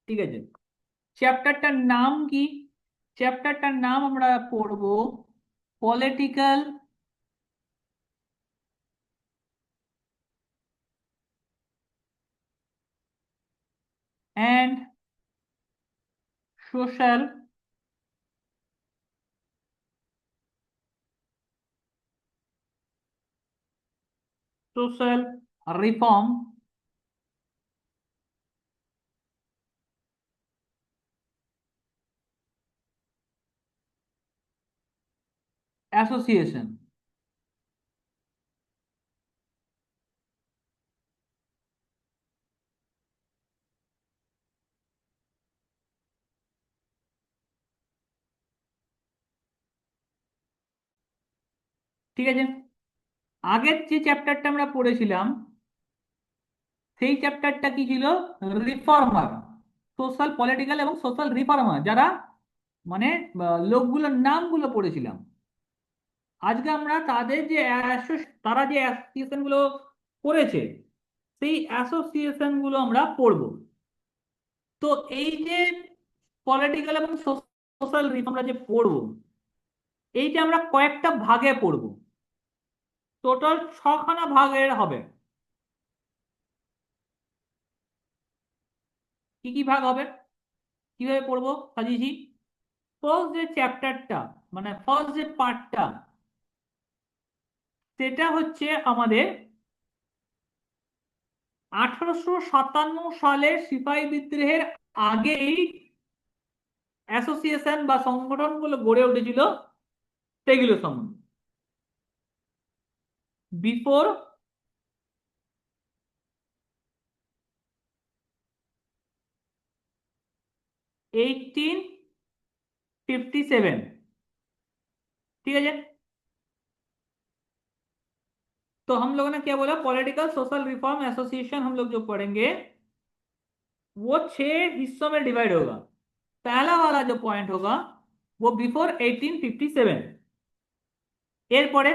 ঠিক আছে, চ্যাপ্টারটার নাম কি? চ্যাপ্টারটার নাম আমরা পড়ব political and social social reform association. ঠিক আছে, আগের যে চ্যাপ্টারটা আমরা পড়েছিলাম সেই চ্যাপ্টারটা কি ছিল? রিফর্মার, সোশ্যাল পলিটিক্যাল এবং সোশ্যাল রিফর্মার যারা মানে লোকগুলোর নামগুলো পড়েছিলাম। আজকে আমরা তাদের যে তারা যে অ্যাসোসিয়েশন গুলো করেছে সেই অ্যাসোসিয়েশন গুলো আমরা পড়বো। তো এই যে পলিটিক্যাল এবং সোশ্যাল রিফর্ম আমরা যে পড়বো, এইটা আমরা কয়েকটা ভাগে পড়বো। টোটাল ছখানা ভাগের হবে। কি কি ভাগ হবে, কিভাবে পড়বো সাজিয়েছি। ফার্স্ট যে চ্যাপ্টারটা, মানে ফার্স্ট যে পার্টটা, সেটা হচ্ছে আমাদের 1857 সালে সিপাহী বিদ্রোহের আগেই অ্যাসোসিয়েশন বা সংগঠনগুলো গড়ে উঠেছিল সেগুলো সম্বন্ধে। বিফোর 1857, ठीक है जी। तो हम लोगों ने क्या बोला, पॉलिटिकल सोशल रिफॉर्म एसोसिएशन हम लोग जो पढ़ेंगे वो 6 हिस्सों में डिवाइड होगा। पहला वाला जो पॉइंट होगा वो बिफोर 1857। এরপরে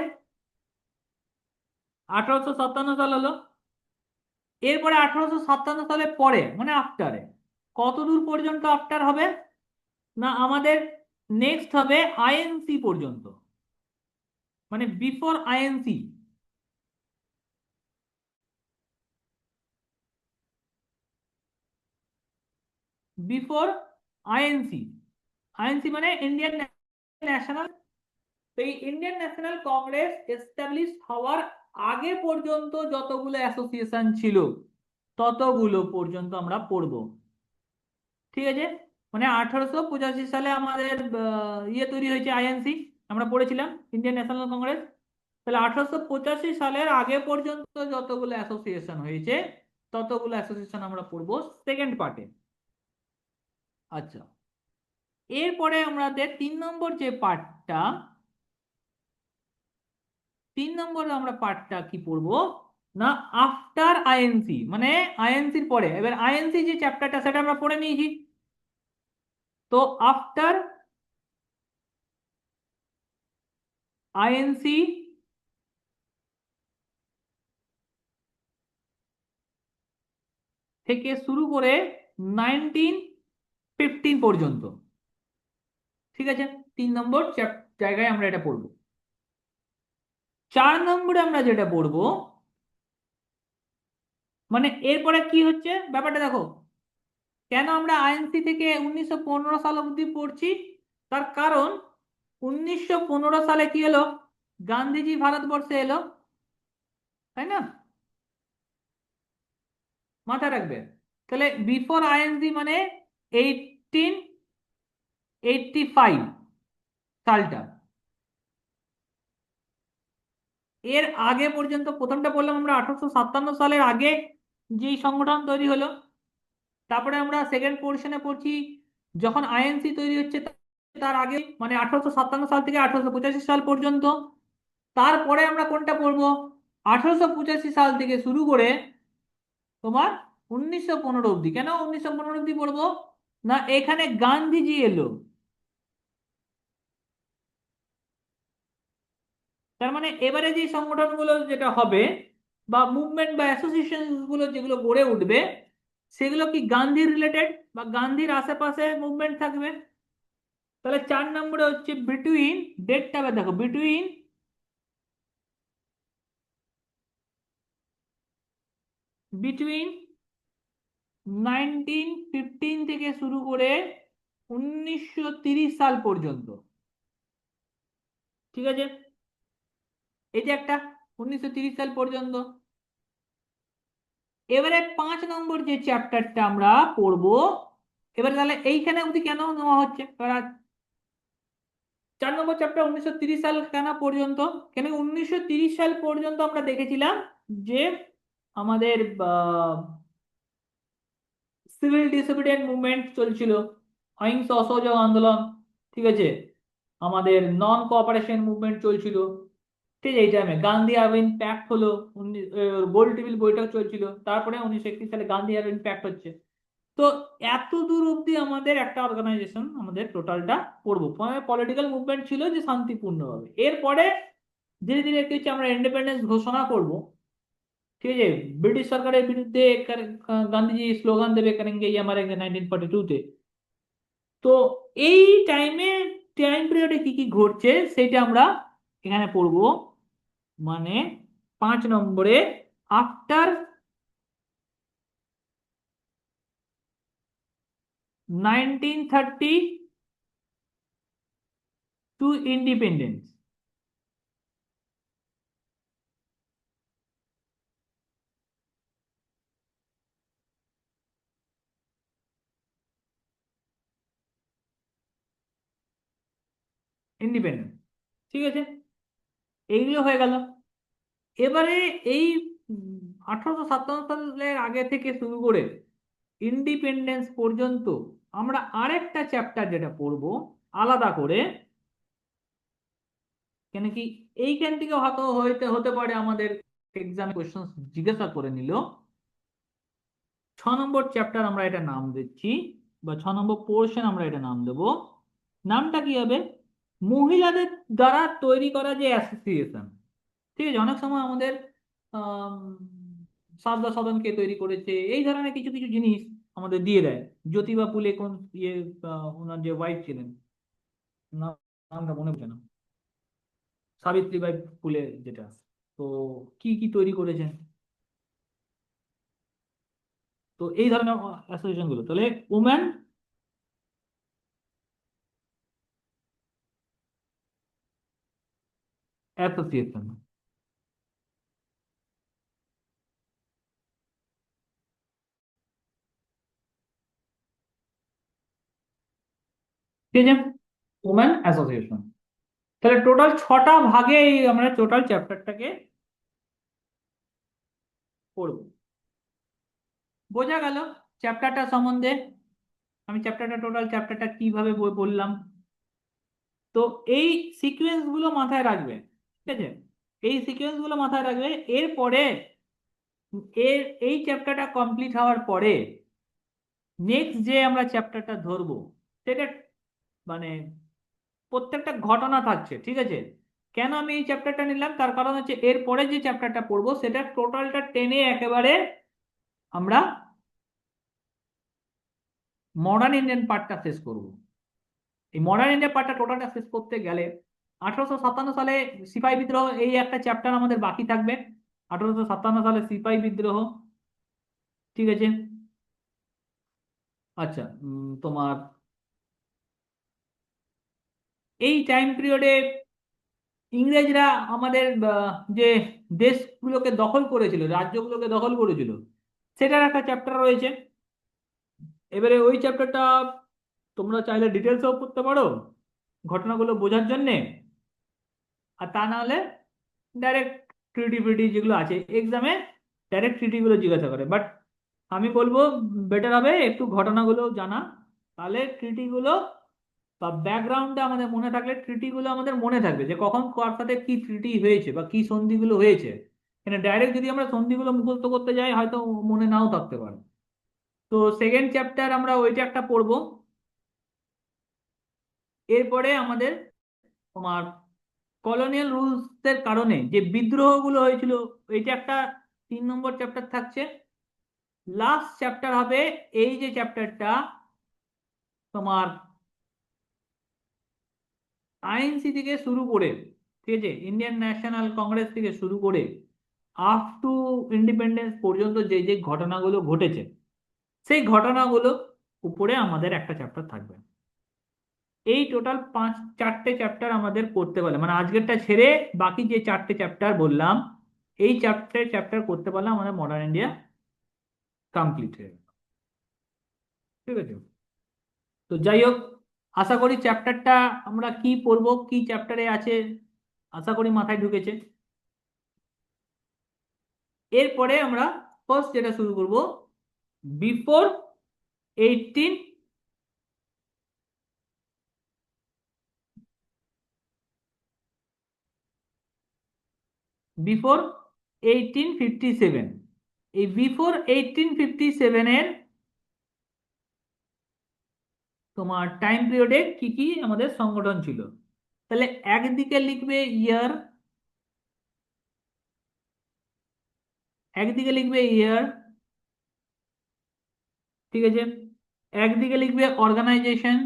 1857 সাল হলো, এরপরে 1857 সালের পরে মানে আফটারে কত দূর পর্যন্ত আফটার হবে না আমাদের, নেক্সট হবে আইএনসি পর্যন্ত, মানে before INC. Before INC, INC মানে ইন্ডিয়ান ন্যাশনাল। তো এই ইন্ডিয়ান ন্যাশনাল কংগ্রেস এস্টাবলিশ হওয়ার আগে পর্যন্ত যতগুলো অ্যাসোসিয়েশন ছিল ততগুলো পর্যন্ত আমরা পড়বো। ঠিক আছে, মানে 1885 সালে আমাদের ইয়ে তৈরি হয়েছে আইএনসি, আমরা পড়েছিলাম ইন্ডিয়ান ন্যাশনাল কংগ্রেস। তাহলে 1885 সালের আগে পর্যন্ত যতগুলো অ্যাসোসিয়েশন হয়েছে ততগুলো অ্যাসোসিয়েশন আমরা পড়বো সেকেন্ড পার্টে। আচ্ছা, এরপরে আমাদের 3 নম্বর যে পার্টটা, 3 নম্বরে আমরা পার্টটা কি পড়বো না আফটার আইএনসি, মানে আইএনসির পরে। এবার আইএনসি যে চ্যাপ্টারটা সেটা আমরা পড়ে নিয়েছি। তো আফটার আইএনসি থেকে শুরু করে 1915 পর্যন্ত। ঠিক আছে, 3 নম্বর জায়গায় আমরা এটা পড়বো। 4 নম্বরে আমরা যেটা পড়বো, মানে এরপরে কি হচ্ছে ব্যাপারটা দেখো, কেন আমরা আইএনসি থেকে 1915 সাল অবধি পড়ছি? তার কারণ 1915 সালে কি হলো, গান্ধীজি ভারতবর্ষে এলো, তাই না? মাথায় রাখবে। তাহলে বিফোর আইএনসি মানে 1885 সালটা। এর আগে পর্যন্ত প্রথমটা বললাম আমরা 1857 সালের আগে যেই সংগঠন তৈরি হলো। তারপরে আমরা সেকেন্ড পোর্শনে পড়ছি যখন আইএনসি তৈরি হচ্ছে তার আগে, মানে 1857 সাল থেকে 1885 সাল পর্যন্ত। তারপরে আমরা কোনটা পড়বো, 1885 সাল থেকে শুরু করে তোমার 1915 অব্দি। কেন 1915 অব্দি পড়বো না, এখানে গান্ধীজি এলো। তার মানে এবারে যে সংগঠনগুলো যেটা হবে বা মুভমেন্ট বা অ্যাসোসিয়েশন গুলো যেগুলো গড়ে উঠবে সেগুলো কি গান্ধী রিলেটেড বা গান্ধীর আশেপাশে মুভমেন্ট থাকবে। তাহলে 4 নম্বরে হচ্ছে বিটুইন, ডেটটা দেখো, বিটুইন 1915 থেকে শুরু করে 1930 সাল পর্যন্ত। ঠিক আছে, এই যে একটা 1930 সাল পর্যন্ত। এবারে 5 নম্বর যে চ্যাপ্টারটা আমরা পড়বো, এবারে তাহলে এইখানে অবধি কেন নেওয়া হচ্ছে? 4 নম্বর চ্যাপ্টার 1930 সাল কেন পর্যন্ত? কেন 1930 সাল পর্যন্ত আমরা দেখেছিলাম যে আমাদের সিভিল ডিসোবিডিয়েন্ট মুভমেন্ট চলছিল, অহিংস অসহযোগ আন্দোলন, ঠিক আছে, আমাদের নন কোঅপারেশন মুভমেন্ট চলছিল। ঠিক আছে, এই টাইমে গান্ধী আরবিন প্যাক্ট হলো, গোল টেবিল বইটাও চলছিল, তারপরে 1931 সালে গান্ধী আরবিন প্যাক্ট হচ্ছে। তো এত দূর অব্দি আমাদের একটা অর্গানাইজেশন আমাদের টোটালটা পড়বো, পলিটিক্যাল মুভমেন্ট ছিল যে শান্তিপূর্ণভাবে। এরপরে ধীরে ধীরে কি হচ্ছে, আমরা ইন্ডিপেন্ডেন্স ঘোষণা করব, ঠিক আছে, ব্রিটিশ সরকারের বিরুদ্ধে গান্ধীজি স্লোগান দেবে করেঙ্গে ये हमारे 1942-তে। তো এই টাইম পিরিয়ডে কি কি ঘটছে সেটা আমরা এখানে পড়বো। মানে 5 নম্বরে, আফটার 1930 টু ইন্ডিপেন্ডেন্স। ইন্ডিপেন্ডেন্স, ঠিক আছে, এইগুলো হয়ে গেল। এবারে এই 1857 সালের আগে থেকে শুরু করে ইন্ডিপেন্ডেন্স পর্যন্ত আমরা আরেকটা চ্যাপ্টার যেটা পড়বো আলাদা করে, কেন কি এইখান থেকে হয়তো হইতে হতে পারে আমাদের এক্সামে কোশ্চেন জিজ্ঞাসা করে নিল। 6 নম্বর চ্যাপ্টার আমরা এটা নাম দিচ্ছি, বা 6 নম্বর পোর্শন আমরা এটা নাম দেব। নামটা কি হবে? মহিলাদের দ্বারা তৈরি করা যে অ্যাসোসিয়েশন। ঠিক আছে, অনেক সময় আমাদের আম, সারদা সদন কে তৈরি করেছে, এই ধরনের কিছু কিছু জিনিস আমাদের দিয়ে দেয়। জ্যোতিবা ফুলে কোন ইয়ে, ওনার যে ওয়াইফ ছিলেন, নামটা মনে পড়ছে না, সাবিত্রীবাই ফুলে যেটা, তো কি কি তৈরি করেছেন। তো এই ধরনের অ্যাসোসিয়েশন গুলো, তাহলে উমেন অ্যাসোসিয়েশন। ঠিক আছে, উমেন অ্যাসোসিয়েশন। তাহলে টোটাল 6টা ভাগে আমরা টোটাল চ্যাপ্টারটাকে পড়বো। বোঝা গেল চ্যাপ্টারটা সম্বন্ধে? আমি টোটাল চ্যাপ্টারটা কিভাবে বললাম। তো এই সিকোয়েন্স গুলো মাথায় রাখবে, ঠিক আছে, এই সিকোয়েন্স গুলো মাথায় রাখবে। এরপরে এর এই চ্যাপ্টারটা কমপ্লিট হওয়ার পরে নেক্সট যে আমরা চ্যাপ্টারটা ধরবো সেটা মানে প্রত্যেকটা ঘটনা থাকছে, ঠিক আছে। কেন আমি এই চ্যাপ্টারটা নিলাম, তার কারণ হচ্ছে এরপরে যে চ্যাপ্টারটা পড়বো সেটা টোটালটা টেনে একেবারে আমরা মডার্ন ইন্ডিয়ান পার্টটা শেষ করব। এই মডার্ন ইন্ডিয়া পার্টটা টোটালটা শেষ করতে গেলে 1857 সালে সিপাহী বিদ্রোহ, এই একটা চ্যাপ্টার আমাদের বাকি থাকবে। 1857 সালে সিপাহী বিদ্রোহ, ঠিক আছে। আচ্ছা, তোমার এই টাইম পিরিয়ডে ইংরেজরা আমাদের যে দেশগুলোকে দখল করেছিল, রাজ্যগুলোকে দখল করেছিল, সেটার একটা চ্যাপ্টার রয়েছে। এবারে ওই চ্যাপ্টারটা তোমরা চাইলে ডিটেলসও পড়তে পারো ঘটনাগুলো বোঝার জন্যে, আর তা না হলে ডাইরেক্ট ট্রিটি ফিটি যেগুলো আছে এক্সামে ডাইরেক্ট ট্রিটিগুলো জিজ্ঞাসা করে। বাট আমি বলবো বেটার হবে একটু ঘটনাগুলো জানা, তাহলে ট্রিটিগুলো বা ব্যাকগ্রাউন্ডে আমাদের মনে থাকলে ট্রিটিগুলো আমাদের মনে থাকবে যে কখন কার সাথে কি ট্রিটি হয়েছে বা কি সন্ধিগুলো হয়েছে। এখানে ডাইরেক্ট যদি আমরা সন্ধিগুলো মুখস্থ করতে যাই হয়তো মনে নাও থাকতে পারে। তো সেকেন্ড চ্যাপ্টার আমরা ওইটা একটা পড়বো। এরপরে আমাদের তোমার কলোনিয়াল রুলস এর কারণে যে বিদ্রোহগুলো হয়েছিল, এটা একটা 3 নম্বর চ্যাপ্টার থাকছে। লাস্ট চ্যাপ্টার হবে এই যে চ্যাপ্টারটা তোমার আইএনসি থেকে শুরু করে, ঠিক আছে, ইন্ডিয়ান ন্যাশনাল কংগ্রেস থেকে শুরু করে আপ টু ইন্ডিপেন্ডেন্স পর্যন্ত যে যে ঘটনাগুলো ঘটেছে, সেই ঘটনাগুলো উপরে আমাদের একটা চ্যাপ্টার থাকবে। এই টোটাল চারটে চ্যাপ্টার আমাদের করতে পারলে, মানে আজকেরটা ছেড়ে বাকি যে চারটে চ্যাপ্টার বললাম, এই চারটে চ্যাপ্টার করতে পারলে আমাদের মডার্ন ইন্ডিয়া কমপ্লিট হয়ে গেল। ঠিক আছে, তো যাই হোক, আশা করি চ্যাপ্টারটা আমরা কি পড়বো, কি চ্যাপ্টারে আছে, আশা করি মাথায় ঢুকেছে। এরপরে আমরা ফার্স্ট যেটা শুরু করব, বিফোর 18, বিফোর 1857। এই বিফোর 1857 এর তোমার টাইম পিরিয়ডে কি কি আমাদের সংগঠন ছিল। তাহলে একদিকে লিখবে ইয়ার, একদিকে লিখবে ইয়ার, ঠিক আছে, একদিকে লিখবে অর্গানাইজেশন,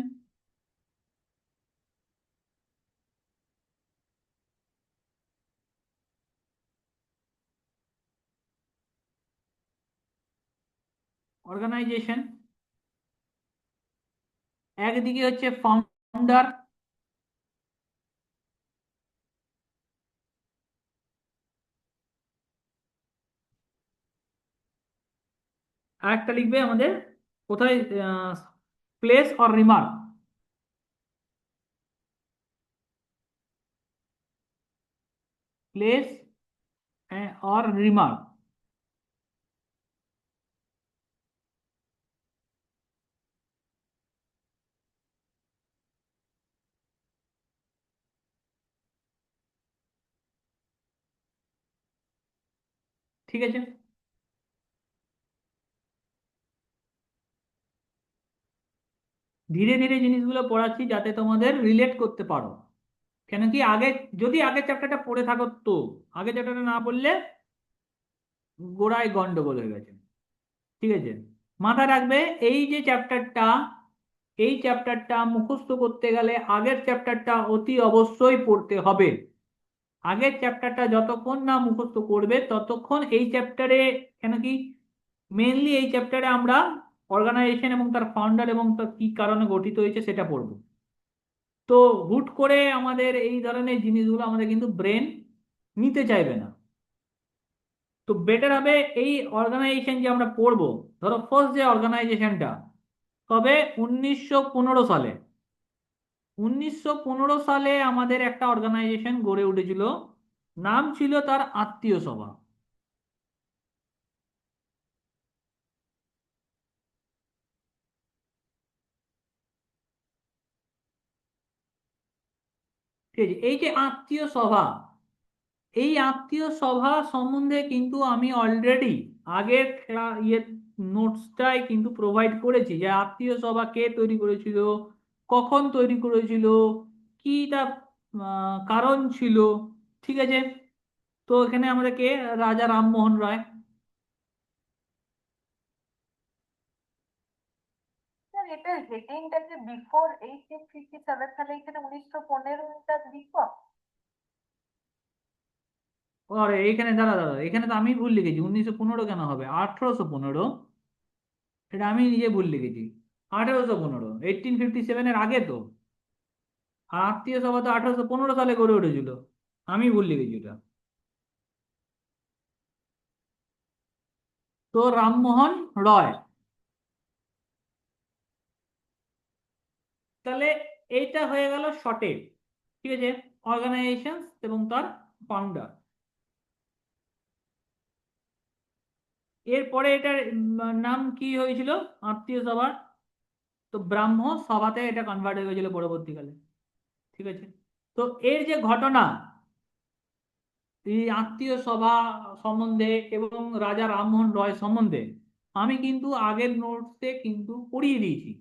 অর্গানাইজেশন, একদিকে হচ্ছে ফাউন্ডার, আর একটা লিখবে আমাদের কোথায় place or remark, place or remark. ঠিক আছে, ধীরে ধীরে জিনিসগুলো পড়াচ্ছি যাতে তোমাদের রিলেট করতে পারো। কেন কি আগে, যদি আগের চ্যাপ্টারটা পড়ে থাকো তো, আগের চ্যাপ্টারটা না পড়লে গোড়ায় গন্ডগোল হয়ে গেছে। ঠিক আছে, মাথায় রাখবে এই যে চ্যাপ্টারটা, এই চ্যাপ্টারটা মুখস্থ করতে গেলে আগের চ্যাপ্টারটা অতি অবশ্যই পড়তে হবে। আগের চ্যাপ্টারটা যতক্ষণ না মুখস্থ করবে ততক্ষণ এই চ্যাপ্টারে, কেন কি মেইনলি এই চ্যাপ্টারে আমরা অর্গানাইজেশন এবং তার ফাউন্ডার এবং তার কি কারণে গঠিত হয়েছে সেটা পড়বো। তো হুট করে আমাদের এই ধরনের জিনিসগুলো আমাদের কিন্তু ব্রেন নিতে চাইবে না। তো বেটার হবে এই অর্গানাইজেশন যে আমরা পড়বো, ধরো ফার্স্ট যে অর্গানাইজেশনটা কবে, 1915 সালে, 1915 সালে আমাদের একটা অর্গানাইজেশন গড়ে উঠেছিল, নাম ছিল তার আত্মীয় সভা। ঠিক আছে, এই যে আত্মীয় সভা, এই আত্মীয় সভা সম্বন্ধে কিন্তু আমি অলরেডি আগের ইয়ে নোটসটাই কিন্তু প্রোভাইড করেছি, যে আত্মীয় সভা কে তৈরি করেছিল, কখন তৈরি করেছিল, কি তার কারণ ছিল। ঠিক আছে, তো এখানে আমাদেরকে রাজা রামমোহন রায়। স্যার এটার হেডিংটা যে বিফোর 1857, তাহলে এখানে 1915টা লিখবো? আরে এইখানে দাঁড়া দাঁড়া, এখানে তো আমি ভুল লিখেছি, 1915 কেন হবে, 1815। এটা আমি নিজে ভুল লিখেছি, 1815, 1857-এর আগে তো। আর আত্মীয় সভা তো 1815 সালে গড়ে উঠেছিল, আমি ভুল লিখেছি ওটা। তো রামমোহন রয়। তাহলে এইটা হয়ে গেল শর্টে, ঠিক আছে, অর্গানাইজেশন এবং তার ফাউন্ডার। এরপরে এটার নাম কি হয়েছিল, আত্মীয় সভা, তো ব্রাহ্ম সভাতে এটা কনভার্ট হয়ে গেছিল পরবর্তীকালে। ঠিক আছে, তো এর যে ঘটনা, এই আত্মীয় সভা সম্বন্ধে এবং রাজা রামমোহন রয় সম্বন্ধে আমি কিন্তু আগের নোটসে কিন্তু পড়িয়ে দিয়েছি।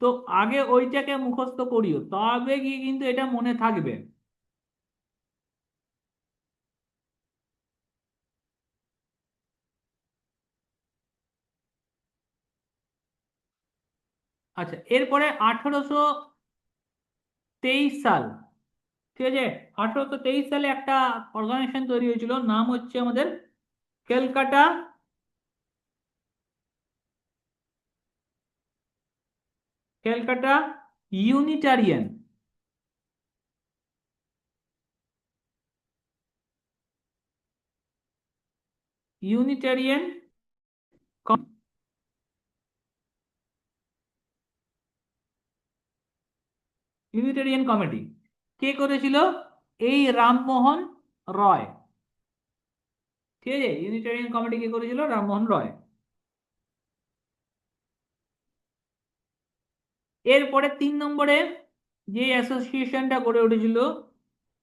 তো আগে ওইটাকে মুখস্থ করিও, তবে গিয়ে কিন্তু এটা মনে থাকবে। আচ্ছা, এরপরে 1823 সাল, ঠিক আছে, 1823 সালে একটা অর্গানাইজেশন তৈরি হয়েছিল, নাম হচ্ছে আমাদের ক্যালকাটা ক্যালকাটা ইউনিটারিয়ান ইউনিটারিয়ান ইউনিটারিয়ান কমিটি। কে করেছিল? এই রামমোহন রয়। ঠিক আছে, ইউনিটারিয়ান কমিটি কে করেছিল? রামমোহন রয়। এরপরে 3 নম্বরে যে অ্যাসোসিয়েশনটা গড়ে উঠেছিল,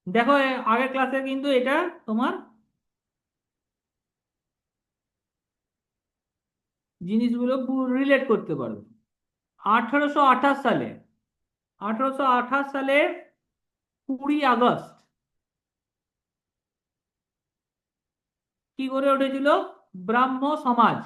দেখো আগের ক্লাসে কিন্তু এটা তোমার জিনিসগুলো রিলেট করতে পারো। 1828 সালে, 1828 সালে 20 আগস্ট কি গড়ে উঠেছিল? ব্রাহ্ম সমাজ।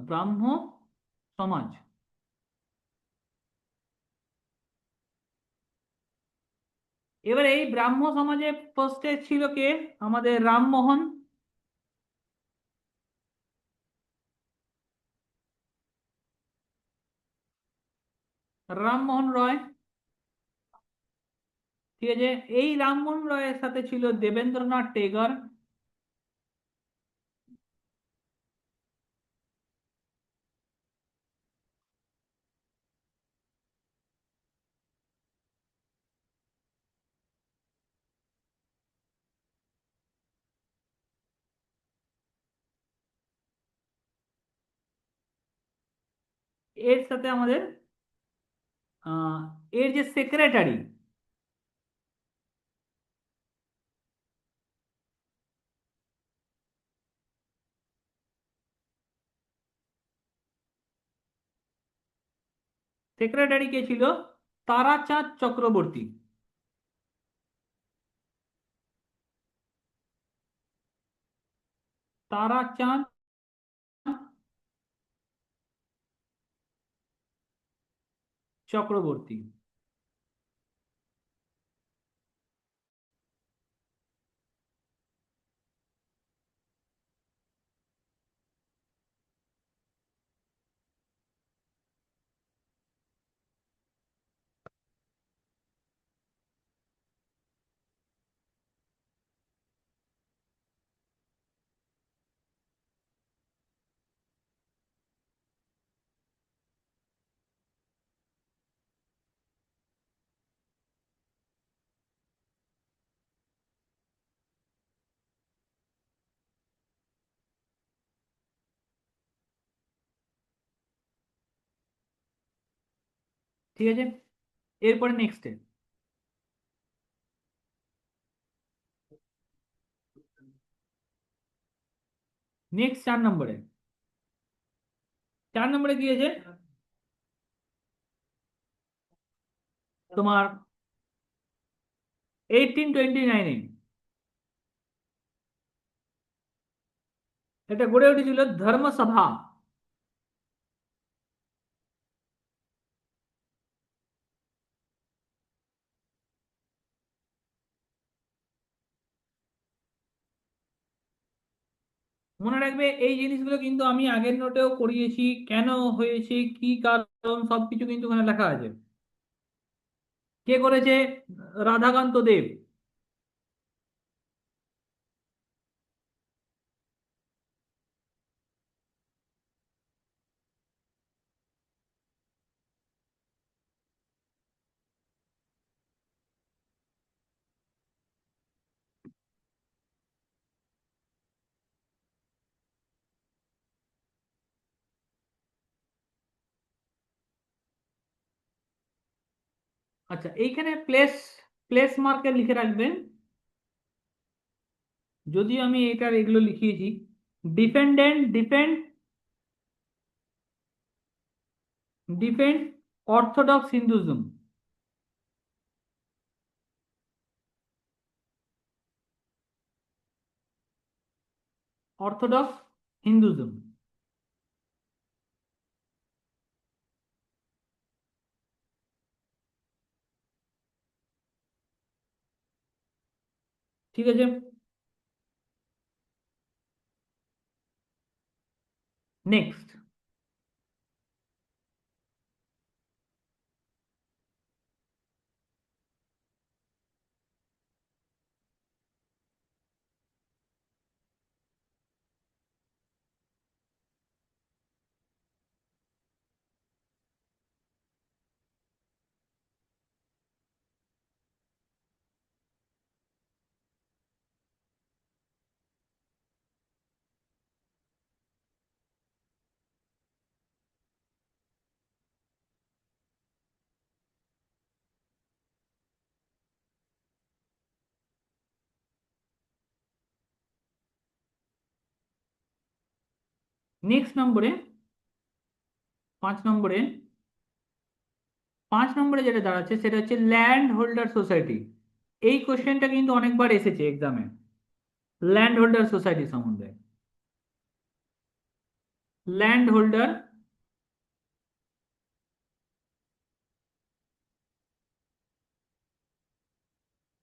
ব্রাহ্ম সমাজ। এবার এই ব্রাহ্ম সমাজে ফার্স্টে ছিল কে? আমাদের রামমোহন, রামমোহন রয়। ঠিক আছে, এই রামমোহন রয়ের সাথে ছিল দেবেন্দ্রনাথ টেগর। এর সাথে আমাদের আহ, এর যে সেক্রেটারি, সেক্রেটারি কে ছিল? তারাচাঁদ চক্রবর্তী। তারাচাঁদ চক্রবর্তী। ঠিক আছে, এরপরে নেক্সটে, নেক্সট 4 নম্বরে, 4 নম্বরে কি আছে তোমার? 1829-এ এটা গড়ে উঠেছিল ধর্মসভা। মনে রাখবে এই জিনিসগুলো কিন্তু আমি আগের নোটেও করিয়েছি, কেন হয়েছে, কি কারণ, সবকিছু কিন্তু ওখানে লেখা আছে। কে করেছে? রাধাকান্ত দেব। আচ্ছা, এইখানে প্লেস প্লেস মার্কে লিখে রাখবেন, যদিও আমি এটার এগুলো লিখিয়েছি। Dependent depend defend orthodox Hinduism. Orthodox Hinduism. ঠিক আছে, নেক্সট। নেক্সট নম্বরে 5 নম্বরে, 5 নম্বরে যেটা দাঁড়াচ্ছে সেটা হচ্ছে ল্যান্ড হোল্ডার সোসাইটি। এই কোশ্চেনটা কিন্তু অনেকবার এসেছে এক্সামে, ল্যান্ড হোল্ডার সোসাইটি সম্বন্ধে। Land holder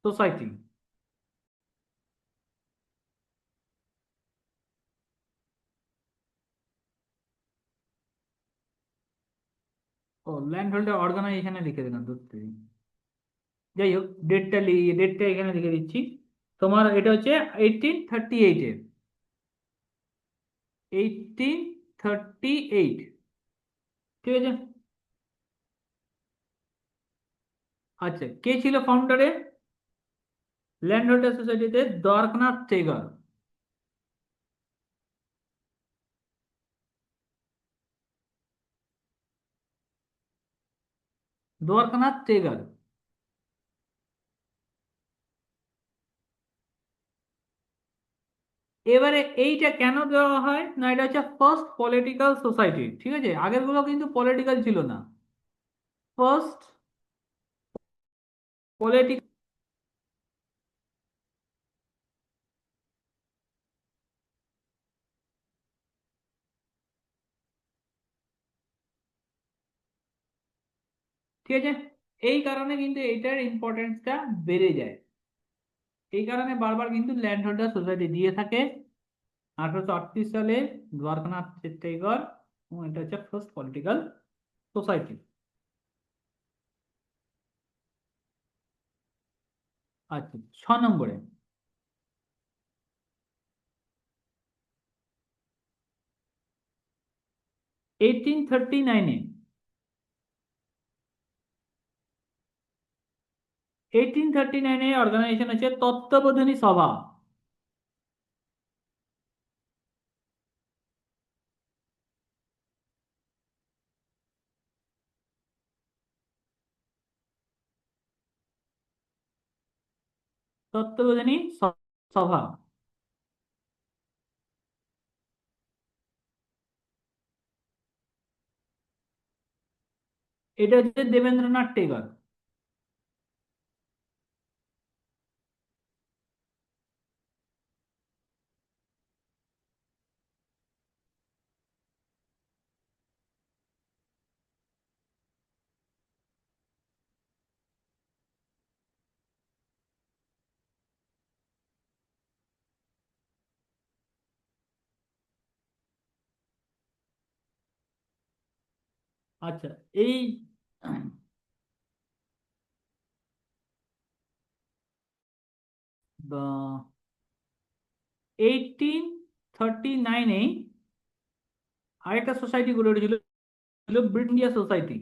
society. ও, ল্যান্ড হোল্ডার অর্গানাইজেশনে লিখে দিলাম ধরতে। যাই হোক, ডেটটা এখানে লিখে দিচ্ছি। তোমার এটা হচ্ছে 1838-এর, 1838। ঠিক আছে। আচ্ছা, কে ছিল ফাউন্ডারে ল্যান্ড হোল্ডার সোসাইটিতে? দ্বারকানাথ টেগর। দ্বারকানাথ টেগর। এবারে এইটা কেন দেওয়া হয় না, এটা হচ্ছে ফার্স্ট পলিটিক্যাল সোসাইটি। ঠিক আছে, আগের গুলো কিন্তু পলিটিক্যাল ছিল না। First political. ঠিক আছে, এই কারণে কিন্তু এইটার ইম্পর্টেন্সটা বেড়ে যায়। এই কারণে বারবার কিন্তু ল্যান্ড হোল্ডার সোসাইটি দিয়ে থাকে। 1838 সালে দ্বারকানাথ চিত্তেগড়, এবং এটা হচ্ছে ফার্স্ট পলিটিক্যাল সোসাইটি। আচ্ছা, 6 নম্বরে, 1839-এ, 1839-এ অর্গানাইজেশন হচ্ছে তত্ত্বাবধানী সভা। তত্ত্বাবধানী সভা। এটা হচ্ছে দেবেন্দ্রনাথ টেগর। আচ্ছা, এই 1839-এ আরেকটা সোসাইটি গড়ে উঠেছিল, Britannia society.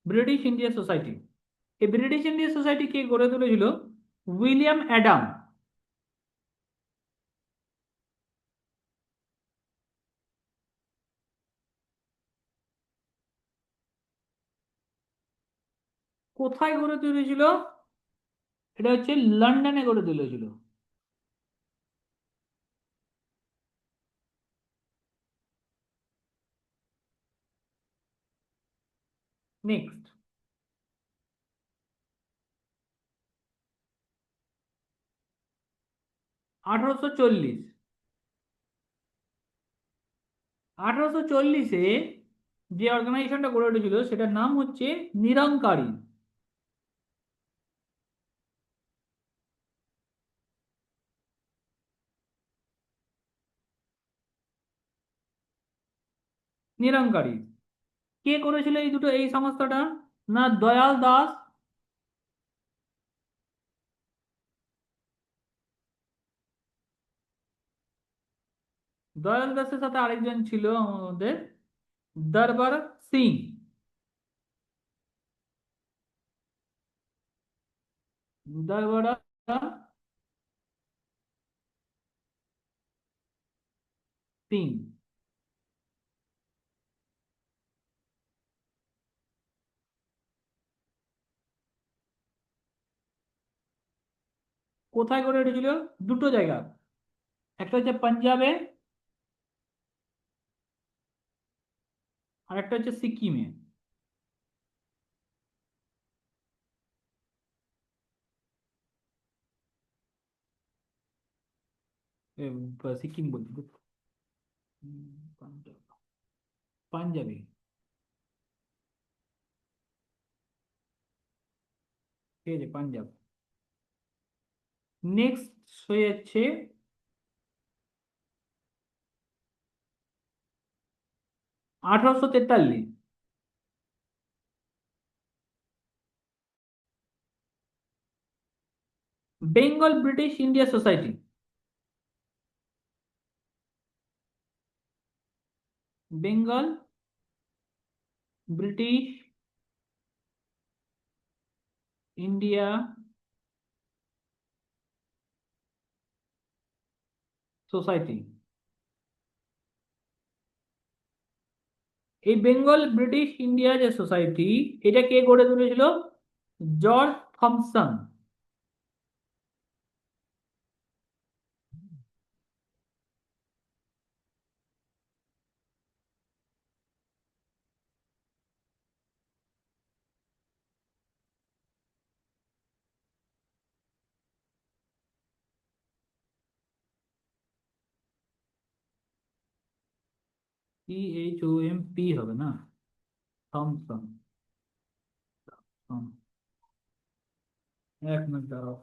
British India society. এই ব্রিটিশ ইন্ডিয়া সোসাইটি কে গড়ে তুলেছিল? William Adam. কোথায় গড়ে তুলেছিল? এটা হচ্ছে লন্ডনে গড়ে তুলেছিল। নেক্সট, 1840। 1840-এ যে অর্গানাইজেশনটা গড়ে উঠেছিল সেটার নাম হচ্ছে নিরঙ্কারী। নিরঙ্কারী কে করেছিল এই সংস্থাটা? না দয়াল দাস, দয়াল দাসের সাথে আরেকজন ছিল আমাদের, দরবার সিং। দরবার সিং। কোথায় গড়ে উঠেছিল? দুটো জায়গা, একটা হচ্ছে পাঞ্জাবে, আর একটা হচ্ছে সিকিমে। এ, সিকিম বলছি তো। পাঞ্জাব, পাঞ্জাবে। ঠিক আছে, পাঞ্জাব। নেক্সট হয়ে যাচ্ছে 1843। Bengal British India society. Bengal British India society. এই বেঙ্গল ব্রিটিশ ইন্ডিয়া যে সোসাইটি, এটা কে গড়ে তুলেছিল? George Thomson. THOMP হবে না? থমসন। থম- এক মিনিট দাঁড়াও।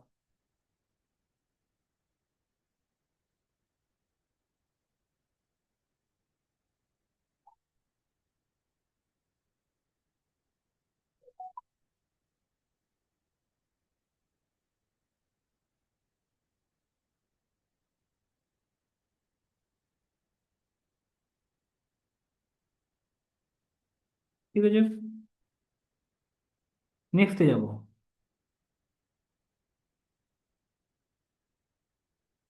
ঠিক আছে, নেক্সটে যাব।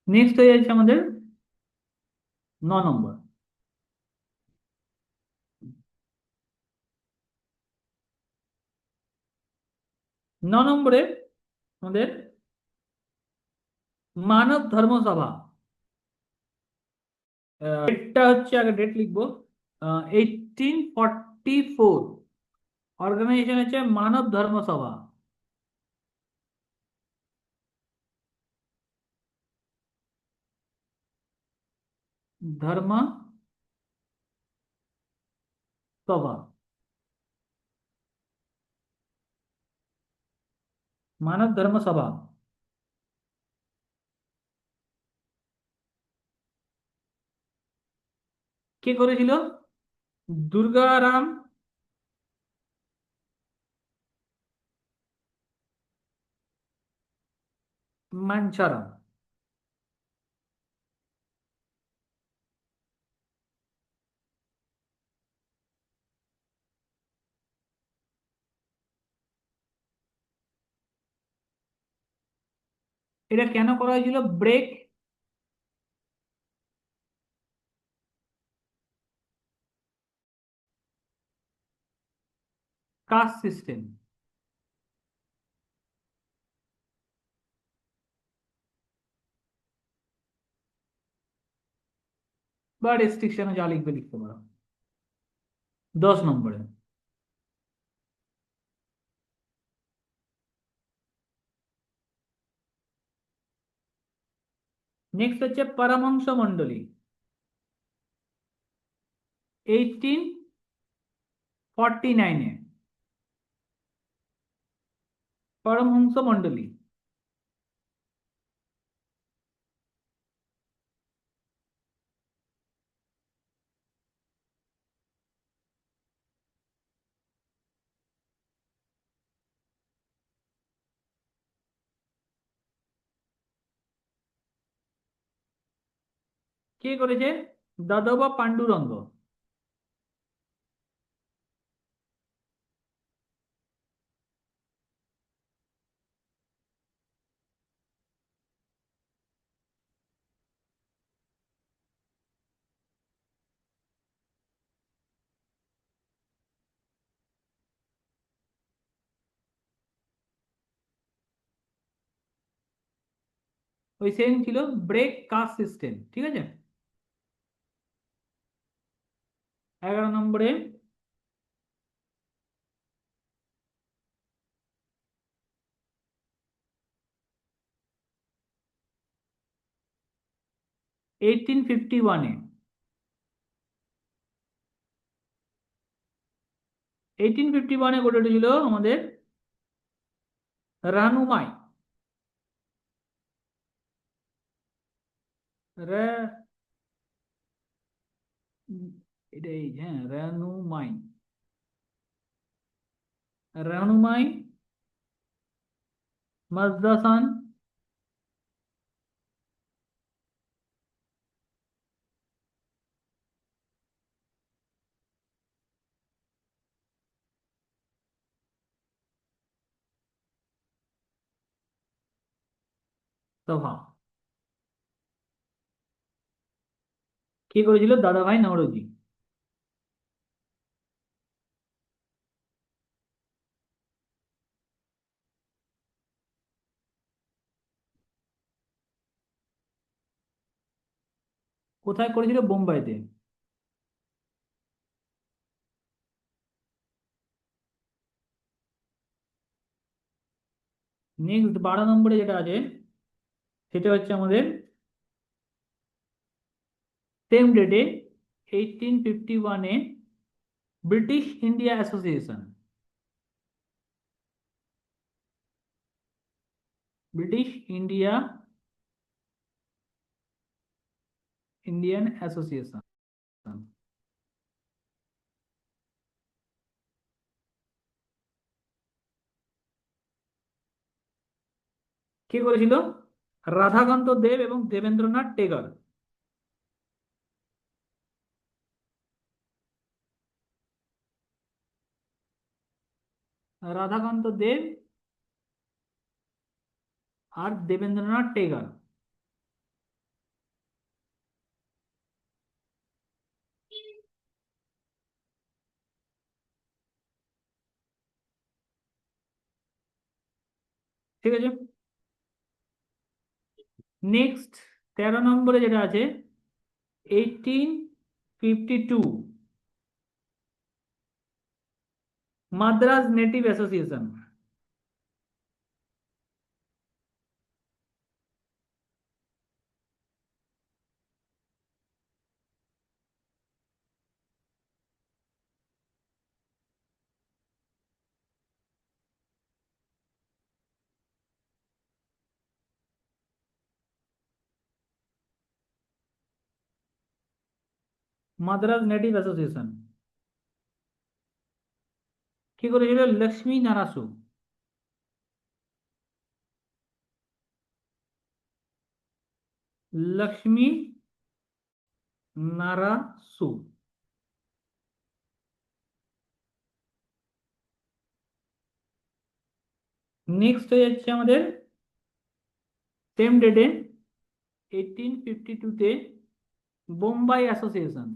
নেক্সট হয়ে যাচ্ছে আমাদের 9 নম্বর। 9 নম্বরে আমাদের মানব ধর্ম সভা। ডেটটা হচ্ছে, আগে ডেট লিখবো, 1844। অর্গানাইজেশন হচ্ছে মানব ধর্ম সভা। ধর্ম সভা, মানব ধর্ম সভা। কে করেছিল? দুর্গারাম মাঞ্চারাম। এটা কেন করা হয়েছিল? Break caste system. বা রেস্ট্রিকশনে যা লিখবে লিখতে পারো। 10 নম্বরে নেক্সট হচ্ছে পরমহংস মন্ডলী, 1849-এ পরমহংস মন্ডলী। কে করেছে? দাদোবা পান্ডুরঙ্গ। ওই সেম ছিল ব্রেক কাস্ট সিস্টেম, ঠিক আছে। 11 নম্বরে 1851-এ 1851-এ গড়ে উঠেছিল আমাদের রানুমাই। রা- এটাই, হ্যাঁ, রানুমাই। রানুমাই মাজদাসান সভা। কে করেছিল? দাদাভাই নওরোজি। কোথায় করেছিল? বোম্বাইতে। নেক্সট 12 নম্বরে যেটা আছে সেটা হচ্ছে আমাদের সেম ডেটে 1851-এ British India association. British Indian association. কে করেছিল? রাধাকান্ত দেব এবং দেবেন্দ্রনাথ টেগর। রাধাকান্ত দেব আর দেবেন্দ্রনাথ টেগর। ঠিক আছে। নেক্সট 13 নম্বরে যেটা আছে 1852 Madras native association. Madras native association কি করেছিল? লক্ষ্মী নারাসু। লক্ষ্মী নারাসু। নেক্সট হয়ে যাচ্ছে আমাদের সেম ডেটে 1852-তে বোম্বাই অ্যাসোসিয়েশন।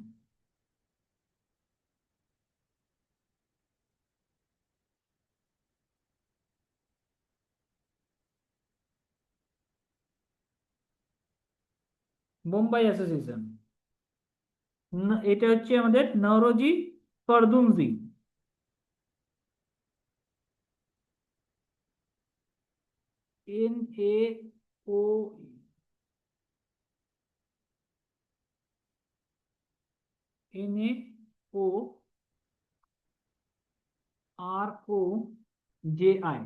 বোম্বাই অ্যাসোসিয়েশন এটা হচ্ছে আমাদের নওরোজি ফরদুনজি। NAO, NAOROJI,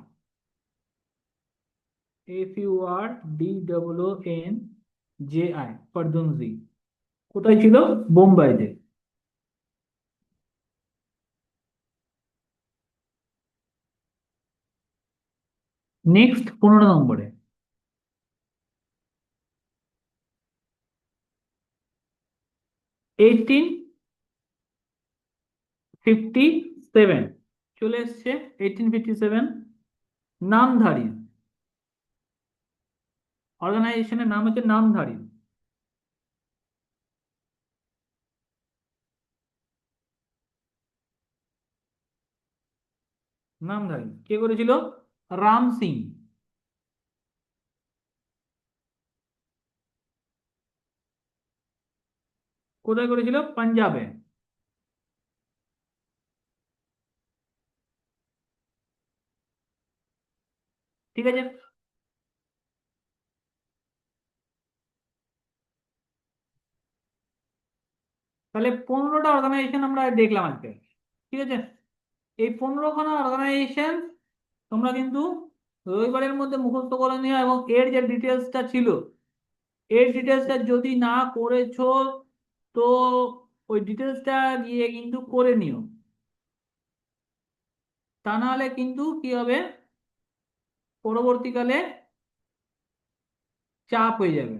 FURDOONJI, ফরদুনজি। কোথায় ছিল? বোম্বাইতে। নেক্সট 15 নম্বরে, 1857 চলে এসছে। 1857 নামধারী, অর্গানাইজেশনের নাম হচ্ছে নামধারী। নামধারী কে করেছিল? রাম সিং। কোথায় করেছিল? পাঞ্জাবে। ঠিক আছে, তাহলে 15টা অর্গানাইজেশন আমরা দেখলাম আজকে। ঠিক আছে, এই 15খানা অর্গানাইজেশন তোমরা কিন্তু রবিবারের মধ্যে মুখস্থ করে নিও, এবং এর যে ডিটেলসটা ছিল, এর ডিটেলসটা যদি না করেছো তো ওই ডিটেলসটা গিয়ে কিন্তু করে নিও, তা নাহলে কিন্তু কি হবে, পরবর্তীকালে চাপ হয়ে যাবে।